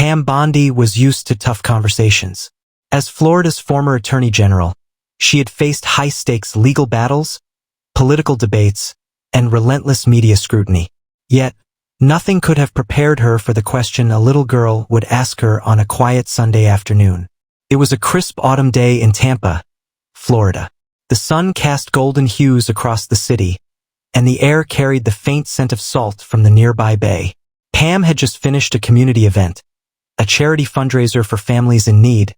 Pam Bondi was used to tough conversations. As Florida's former attorney general, she had faced high-stakes legal battles, political debates, and relentless media scrutiny. Yet, nothing could have prepared her for the question a little girl would ask her on a quiet Sunday afternoon. It was a crisp autumn day in Tampa, Florida. The sun cast golden hues across the city, and the air carried the faint scent of salt from the nearby bay. Pam had just finished a community event, a charity fundraiser for families in need,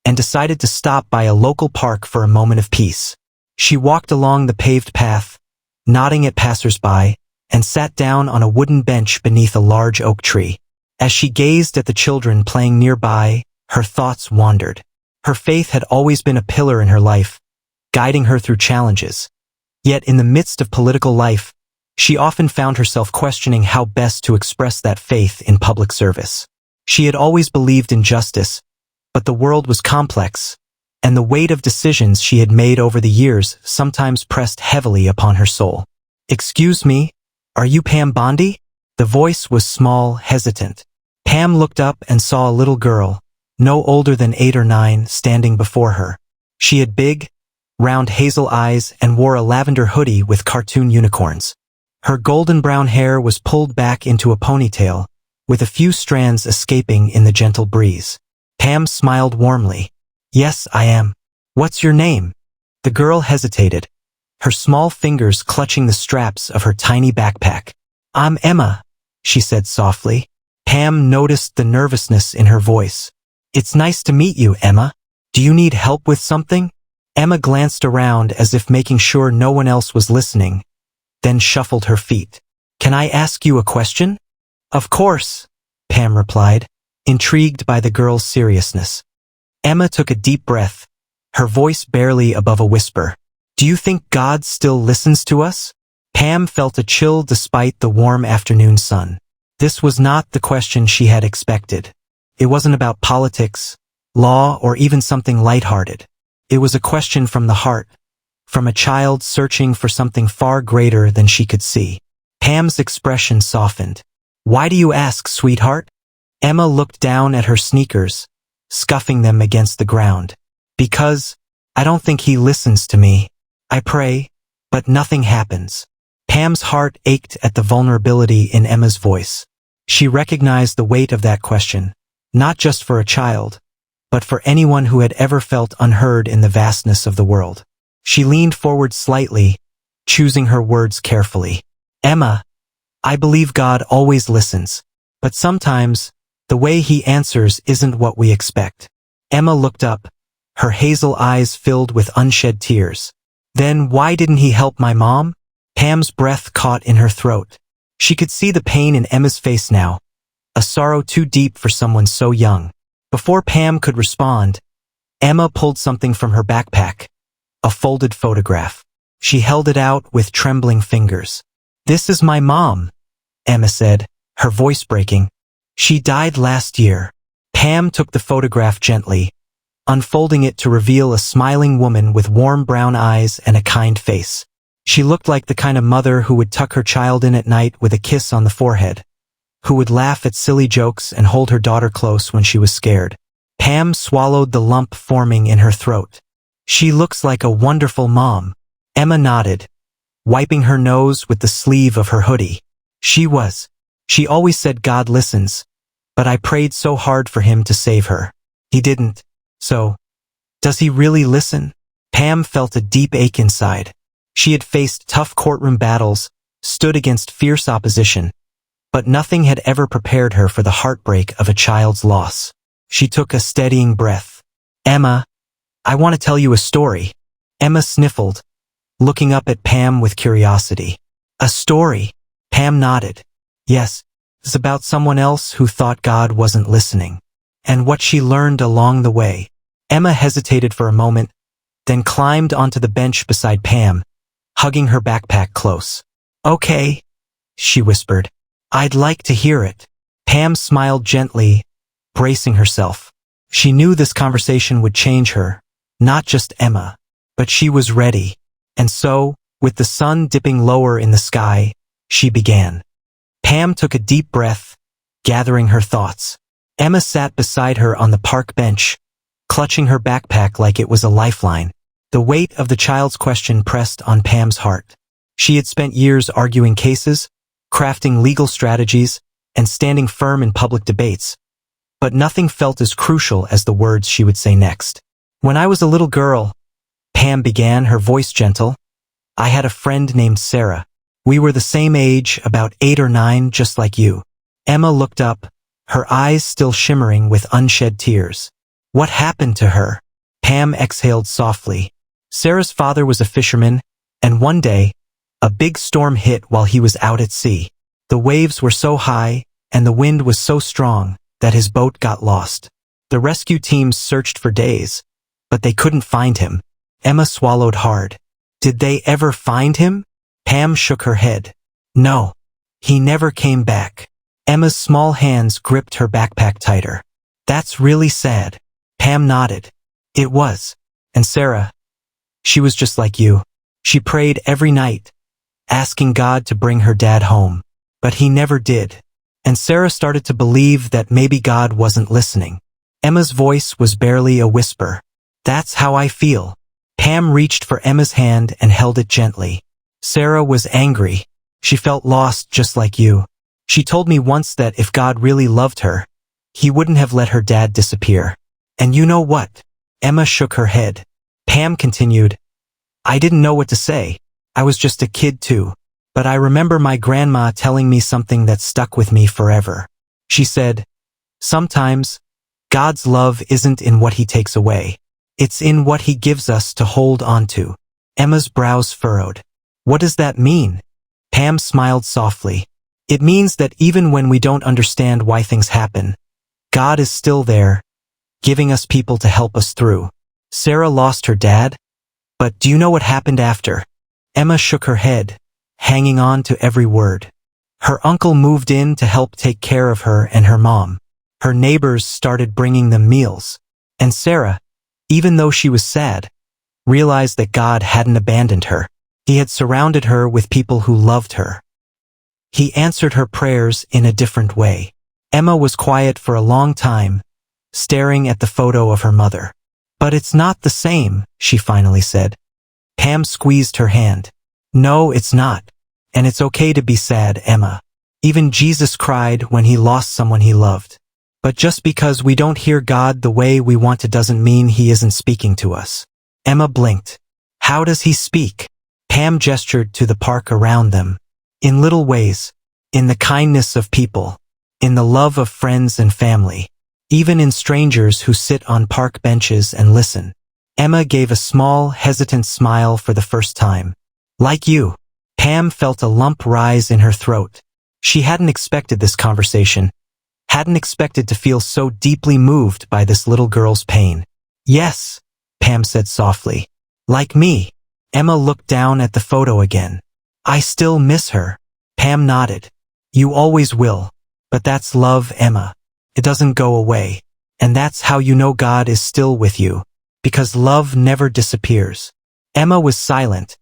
and decided to stop by a local park for a moment of peace. She walked along the paved path, nodding at passersby, and sat down on a wooden bench beneath a large oak tree. As she gazed at the children playing nearby, her thoughts wandered. Her faith had always been a pillar in her life, guiding her through challenges. Yet in the midst of political life, she often found herself questioning how best to express that faith in public service. She had always believed in justice, but the world was complex, and the weight of decisions she had made over the years sometimes pressed heavily upon her soul. "Excuse me, are you Pam Bondi?" The voice was small, hesitant. Pam looked up and saw a little girl, no older than 8 or 9, standing before her. She had big, round hazel eyes and wore a lavender hoodie with cartoon unicorns. Her golden brown hair was pulled back into a ponytail, with a few strands escaping in the gentle breeze. Pam smiled warmly. "Yes, I am. What's your name?" The girl hesitated, her small fingers clutching the straps of her tiny backpack. "I'm Emma," she said softly. Pam noticed the nervousness in her voice. "It's nice to meet you, Emma. Do you need help with something?" Emma glanced around as if making sure no one else was listening, then shuffled her feet. "Can I ask you a question?" "Of course," Pam replied, intrigued by the girl's seriousness. Emma took a deep breath, her voice barely above a whisper. "Do you think God still listens to us?" Pam felt a chill despite the warm afternoon sun. This was not the question she had expected. It wasn't about politics, law, or even something lighthearted. It was a question from the heart, from a child searching for something far greater than she could see. Pam's expression softened. "Why do you ask, sweetheart?" Emma looked down at her sneakers, scuffing them against the ground. "Because I don't think he listens to me. I pray, but nothing happens." Pam's heart ached at the vulnerability in Emma's voice. She recognized the weight of that question, not just for a child, but for anyone who had ever felt unheard in the vastness of the world. She leaned forward slightly, choosing her words carefully. "Emma, I believe God always listens, but sometimes the way he answers isn't what we expect." Emma looked up, her hazel eyes filled with unshed tears. "Then why didn't he help my mom?" Pam's breath caught in her throat. She could see the pain in Emma's face now, a sorrow too deep for someone so young. Before Pam could respond, Emma pulled something from her backpack, a folded photograph. She held it out with trembling fingers. "This is my mom," Emma said, her voice breaking. "She died last year." Pam took the photograph gently, unfolding it to reveal a smiling woman with warm brown eyes and a kind face. She looked like the kind of mother who would tuck her child in at night with a kiss on the forehead, who would laugh at silly jokes and hold her daughter close when she was scared. Pam swallowed the lump forming in her throat. "She looks like a wonderful mom." Emma nodded, wiping her nose with the sleeve of her hoodie. "She was. She always said God listens, but I prayed so hard for him to save her. He didn't. So, does he really listen?" Pam felt a deep ache inside. She had faced tough courtroom battles, stood against fierce opposition, but nothing had ever prepared her for the heartbreak of a child's loss. She took a steadying breath. "Emma, I want to tell you a story." Emma sniffled, looking up at Pam with curiosity. "A story?" Pam nodded. "Yes, it's about someone else who thought God wasn't listening, and what she learned along the way." Emma hesitated for a moment, then climbed onto the bench beside Pam, hugging her backpack close. "Okay," she whispered. "I'd like to hear it." Pam smiled gently, bracing herself. She knew this conversation would change her, not just Emma, but she was ready. And so, with the sun dipping lower in the sky, she began. Pam took a deep breath, gathering her thoughts. Emma sat beside her on the park bench, clutching her backpack like it was a lifeline. The weight of the child's question pressed on Pam's heart. She had spent years arguing cases, crafting legal strategies, and standing firm in public debates. But nothing felt as crucial as the words she would say next. When I was a little girl, Pam began, her voice gentle, I had a friend named Sarah. We were the same age, about 8 or 9, just like you. Emma looked up, her eyes still shimmering with unshed tears. What happened to her? Pam exhaled softly. Sarah's father was a fisherman, and one day, a big storm hit while he was out at sea. The waves were so high, and the wind was so strong, that his boat got lost. The rescue teams searched for days, but they couldn't find him. Emma swallowed hard. Did they ever find him? Pam shook her head. No. He never came back. Emma's small hands gripped her backpack tighter. That's really sad. Pam nodded. It was. And Sarah, she was just like you. She prayed every night, asking God to bring her dad home. But he never did. And Sarah started to believe that maybe God wasn't listening. Emma's voice was barely a whisper. That's how I feel. Pam reached for Emma's hand and held it gently. Sarah was angry. She felt lost just like you. She told me once that if God really loved her, he wouldn't have let her dad disappear. And you know what? Emma shook her head. Pam continued, I didn't know what to say. I was just a kid too. But I remember my grandma telling me something that stuck with me forever. She said, sometimes, God's love isn't in what he takes away. It's in what he gives us to hold on to. Emma's brows furrowed. What does that mean? Pam smiled softly. It means that even when we don't understand why things happen, God is still there, giving us people to help us through. Sarah lost her dad, but do you know what happened after? Emma shook her head, hanging on to every word. Her uncle moved in to help take care of her and her mom. Her neighbors started bringing them meals. And Sarah, even though she was sad, realized that God hadn't abandoned her. He had surrounded her with people who loved her. He answered her prayers in a different way. Emma was quiet for a long time, staring at the photo of her mother. But it's not the same, she finally said. Pam squeezed her hand. No, it's not. And it's okay to be sad, Emma. Even Jesus cried when he lost someone he loved. But just because we don't hear God the way we want to doesn't mean he isn't speaking to us. Emma blinked. How does he speak? Pam gestured to the park around them. In little ways. In the kindness of people. In the love of friends and family. Even in strangers who sit on park benches and listen. Emma gave a small, hesitant smile for the first time. Like you. Pam felt a lump rise in her throat. She hadn't expected this conversation. Hadn't expected to feel so deeply moved by this little girl's pain. Yes, Pam said softly. Like me. Emma looked down at the photo again. I still miss her. Pam nodded. You always will. But that's love, Emma. It doesn't go away. And that's how you know God is still with you. Because love never disappears. Emma was silent,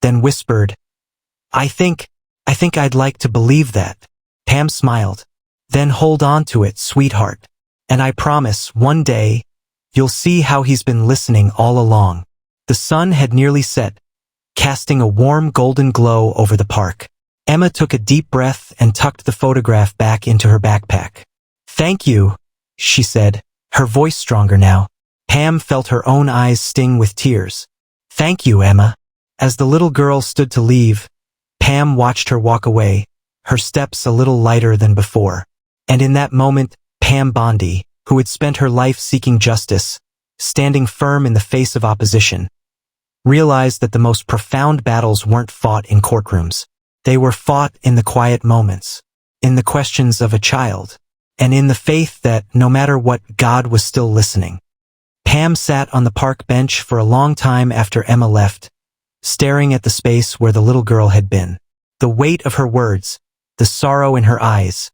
then whispered, I think I'd like to believe that. Pam smiled. Then hold on to it, sweetheart. And I promise, one day, you'll see how he's been listening all along. The sun had nearly set, casting a warm golden glow over the park. Emma took a deep breath and tucked the photograph back into her backpack. Thank you, she said, her voice stronger now. Pam felt her own eyes sting with tears. Thank you, Emma. As the little girl stood to leave, Pam watched her walk away, her steps a little lighter than before. And in that moment, Pam Bondi, who had spent her life seeking justice, standing firm in the face of opposition, realized that the most profound battles weren't fought in courtrooms. They were fought in the quiet moments, in the questions of a child, and in the faith that, no matter what, God was still listening. Pam sat on the park bench for a long time after Emma left, staring at the space where the little girl had been. The weight of her words, the sorrow in her eyes,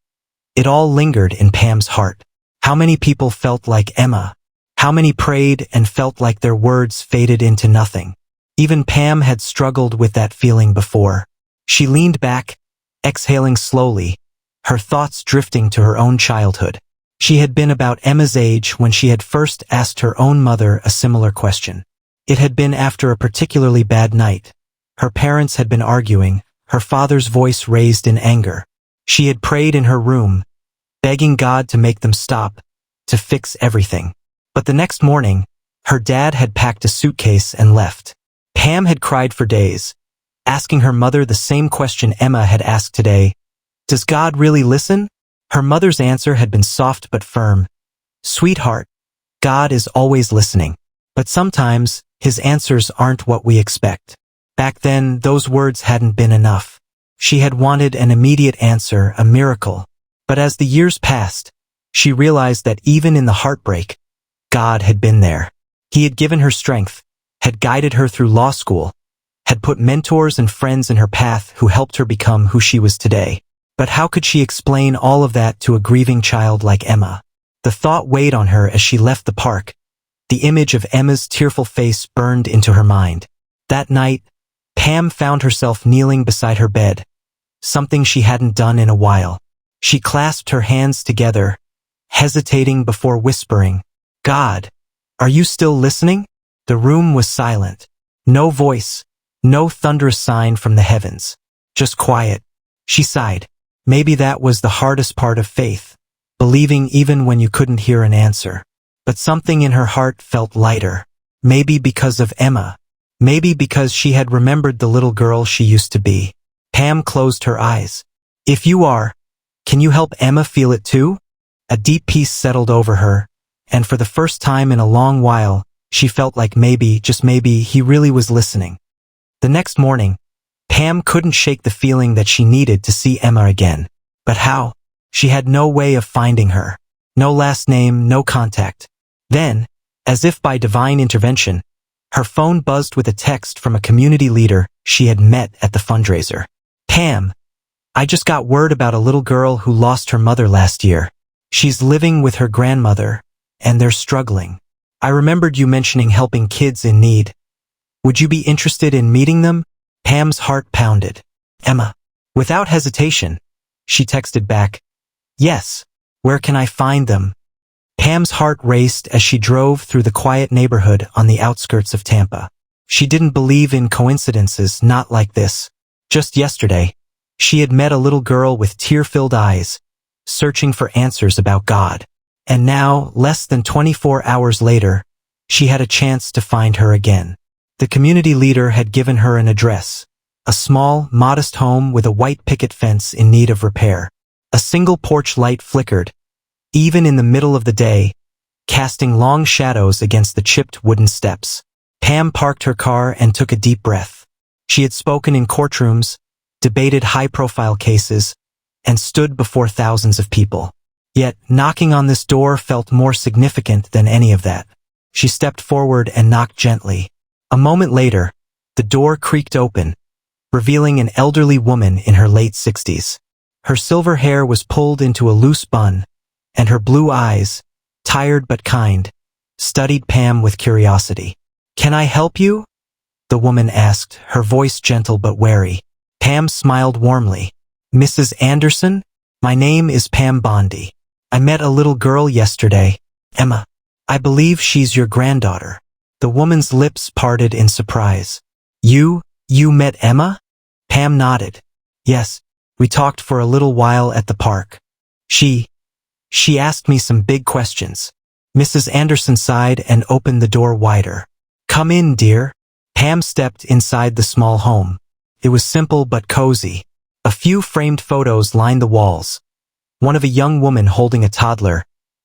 it all lingered in Pam's heart. How many people felt like Emma? How many prayed and felt like their words faded into nothing? Even Pam had struggled with that feeling before. She leaned back, exhaling slowly, her thoughts drifting to her own childhood. She had been about Emma's age when she had first asked her own mother a similar question. It had been after a particularly bad night. Her parents had been arguing, her father's voice raised in anger. She had prayed in her room, begging God to make them stop, to fix everything. But the next morning, her dad had packed a suitcase and left. Pam had cried for days, asking her mother the same question Emma had asked today. Does God really listen? Her mother's answer had been soft but firm. Sweetheart, God is always listening. But sometimes, his answers aren't what we expect. Back then, those words hadn't been enough. She had wanted an immediate answer, a miracle. But as the years passed, she realized that even in the heartbreak, God had been there. He had given her strength, had guided her through law school, had put mentors and friends in her path who helped her become who she was today. But how could she explain all of that to a grieving child like Emma? The thought weighed on her as she left the park. The image of Emma's tearful face burned into her mind. That night, Pam found herself kneeling beside her bed, something she hadn't done in a while. She clasped her hands together, hesitating before whispering, God, are you still listening? The room was silent. No voice, no thunderous sign from the heavens. Just quiet. She sighed. Maybe that was the hardest part of faith, believing even when you couldn't hear an answer. But something in her heart felt lighter. Maybe because of Emma. Maybe because she had remembered the little girl she used to be. Pam closed her eyes. If you are, can you help Emma feel it too? A deep peace settled over her, and for the first time in a long while, she felt like maybe, just maybe, he really was listening. The next morning, Pam couldn't shake the feeling that she needed to see Emma again. But how? She had no way of finding her. No last name, no contact. Then, as if by divine intervention, her phone buzzed with a text from a community leader she had met at the fundraiser. Pam, I just got word about a little girl who lost her mother last year. She's living with her grandmother, and they're struggling. I remembered you mentioning helping kids in need. Would you be interested in meeting them? Pam's heart pounded. Emma. Without hesitation, she texted back, yes, where can I find them? Pam's heart raced as she drove through the quiet neighborhood on the outskirts of Tampa. She didn't believe in coincidences, not like this. Just yesterday, she had met a little girl with tear-filled eyes, searching for answers about God. And now, less than 24 hours later, she had a chance to find her again. The community leader had given her an address, a small, modest home with a white picket fence in need of repair. A single porch light flickered, even in the middle of the day, casting long shadows against the chipped wooden steps. Pam parked her car and took a deep breath. She had spoken in courtrooms, debated high-profile cases, and stood before thousands of people. Yet, knocking on this door felt more significant than any of that. She stepped forward and knocked gently. A moment later, the door creaked open, revealing an elderly woman in her late 60s. Her silver hair was pulled into a loose bun, and her blue eyes, tired but kind, studied Pam with curiosity. Can I help you? The woman asked, her voice gentle but wary. Pam smiled warmly. Mrs. Anderson? My name is Pam Bondi. I met a little girl yesterday. Emma. I believe she's your granddaughter. The woman's lips parted in surprise. You met Emma? Pam nodded. Yes, we talked for a little while at the park. She asked me some big questions. Mrs. Anderson sighed and opened the door wider. Come in, dear. Pam stepped inside the small home. It was simple but cozy. A few framed photos lined the walls. One of a young woman holding a toddler,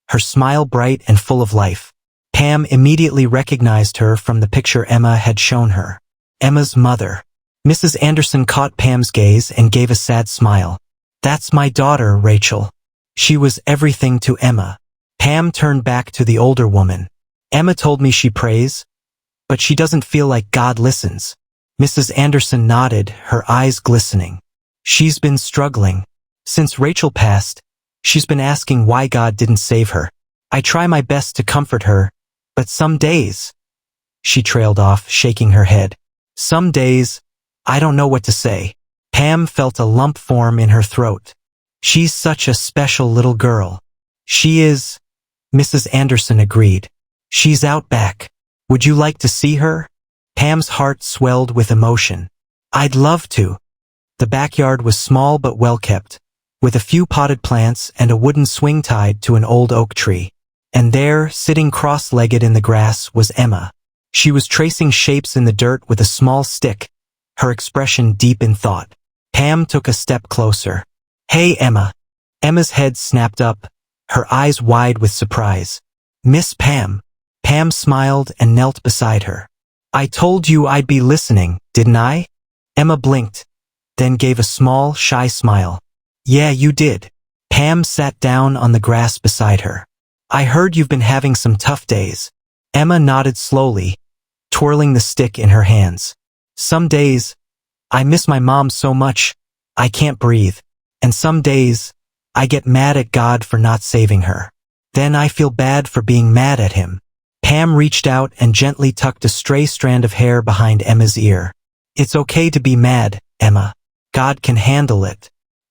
her smile bright and full of life. Pam immediately recognized her from the picture Emma had shown her. Emma's mother. Mrs. Anderson caught Pam's gaze and gave a sad smile. That's my daughter, Rachel. She was everything to Emma. Pam turned back to the older woman. Emma told me she prays, but she doesn't feel like God listens. Mrs. Anderson nodded, her eyes glistening. She's been struggling. Since Rachel passed, she's been asking why God didn't save her. I try my best to comfort her, but some days, she trailed off, shaking her head. Some days, I don't know what to say. Pam felt a lump form in her throat. She's such a special little girl. She is, Mrs. Anderson agreed. She's out back. Would you like to see her? Pam's heart swelled with emotion. I'd love to. The backyard was small but well kept, with a few potted plants and a wooden swing tied to an old oak tree. And there, sitting cross-legged in the grass, was Emma. She was tracing shapes in the dirt with a small stick, her expression deep in thought. Pam took a step closer. Hey, Emma. Emma's head snapped up, her eyes wide with surprise. Miss Pam. Pam smiled and knelt beside her. I told you I'd be listening, didn't I? Emma blinked, then gave a small, shy smile. Yeah, you did. Pam sat down on the grass beside her. I heard you've been having some tough days. Emma nodded slowly, twirling the stick in her hands. Some days, I miss my mom so much, I can't breathe. And some days, I get mad at God for not saving her. Then I feel bad for being mad at him. Pam reached out and gently tucked a stray strand of hair behind Emma's ear. It's okay to be mad, Emma. God can handle it.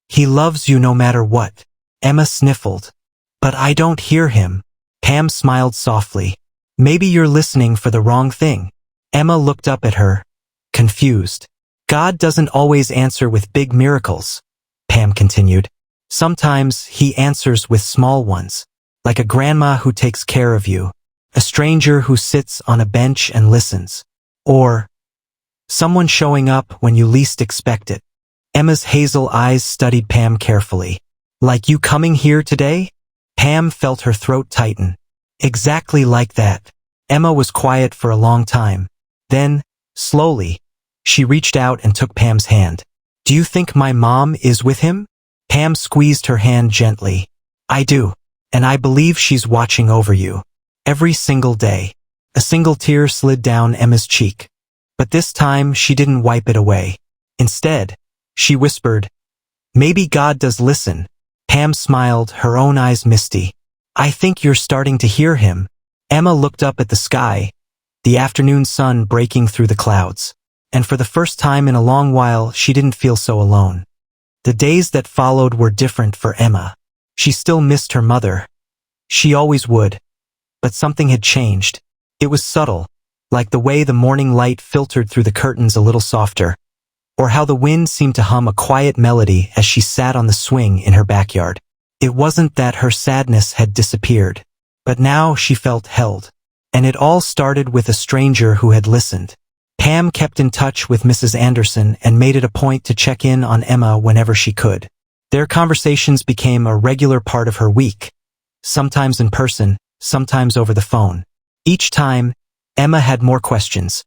He loves you no matter what. Emma sniffled. But I don't hear him. Pam smiled softly. Maybe you're listening for the wrong thing. Emma looked up at her, confused. God doesn't always answer with big miracles, Pam continued. Sometimes he answers with small ones, like a grandma who takes care of you, a stranger who sits on a bench and listens, or someone showing up when you least expect it. Emma's hazel eyes studied Pam carefully. Like you coming here today? Pam felt her throat tighten. Exactly like that. Emma was quiet for a long time. Then, slowly, she reached out and took Pam's hand. Do you think my mom is with him? Pam squeezed her hand gently. I do, and I believe she's watching over you. Every single day. A single tear slid down Emma's cheek. But this time she didn't wipe it away. Instead, she whispered, Maybe God does listen. Pam smiled, her own eyes misty. I think you're starting to hear him. Emma looked up at the sky, the afternoon sun breaking through the clouds. And for the first time in a long while, she didn't feel so alone. The days that followed were different for Emma. She still missed her mother. She always would. But something had changed. It was subtle, like the way the morning light filtered through the curtains a little softer, or how the wind seemed to hum a quiet melody as she sat on the swing in her backyard. It wasn't that her sadness had disappeared, but now she felt held. And it all started with a stranger who had listened. Pam kept in touch with Mrs. Anderson and made it a point to check in on Emma whenever she could. Their conversations became a regular part of her week, sometimes in person, sometimes over the phone. Each time, Emma had more questions,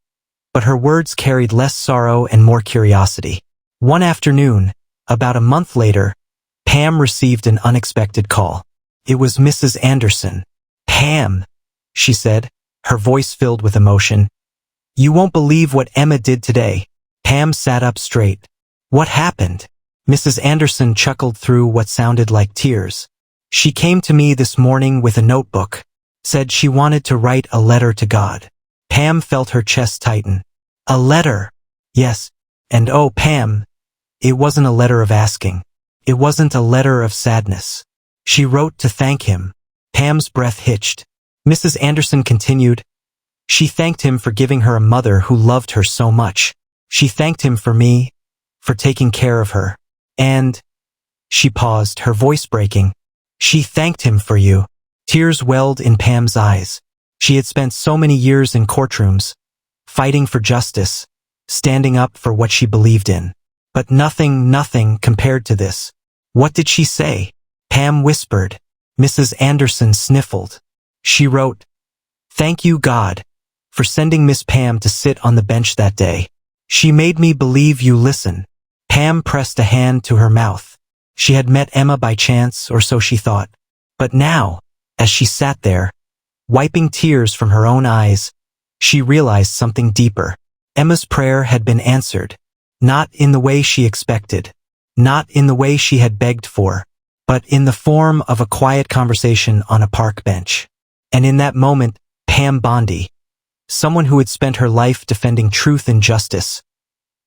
but her words carried less sorrow and more curiosity. One afternoon, about a month later, Pam received an unexpected call. It was Mrs. Anderson. Pam, she said, her voice filled with emotion. You won't believe what Emma did today. Pam sat up straight. What happened? Mrs. Anderson chuckled through what sounded like tears. She came to me this morning with a notebook, said she wanted to write a letter to God. Pam felt her chest tighten. A letter? Yes. And oh, Pam, it wasn't a letter of asking. It wasn't a letter of sadness. She wrote to thank him. Pam's breath hitched. Mrs. Anderson continued. She thanked him for giving her a mother who loved her so much. She thanked him for me, for taking care of her. And, she paused, her voice breaking. She thanked him for you. Tears welled in Pam's eyes. She had spent so many years in courtrooms, fighting for justice, standing up for what she believed in. But nothing compared to this. What did she say? Pam whispered. Mrs. Anderson sniffled. She wrote, Thank you, God, for sending Miss Pam to sit on the bench that day. She made me believe you listen. Pam pressed a hand to her mouth. She had met Emma by chance, or so she thought. But now, as she sat there, wiping tears from her own eyes, she realized something deeper. Emma's prayer had been answered. Not in the way she expected. Not in the way she had begged for. But in the form of a quiet conversation on a park bench. And in that moment, Pam Bondi, someone who had spent her life defending truth and justice,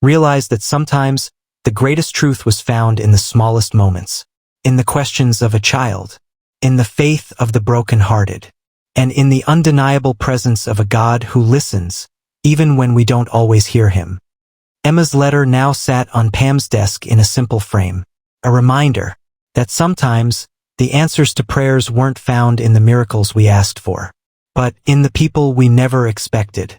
realized that sometimes the greatest truth was found in the smallest moments, in the questions of a child, in the faith of the broken-hearted, and in the undeniable presence of a God who listens, even when we don't always hear him. Emma's letter now sat on Pam's desk in a simple frame, a reminder that sometimes the answers to prayers weren't found in the miracles we asked for, but in the people we never expected.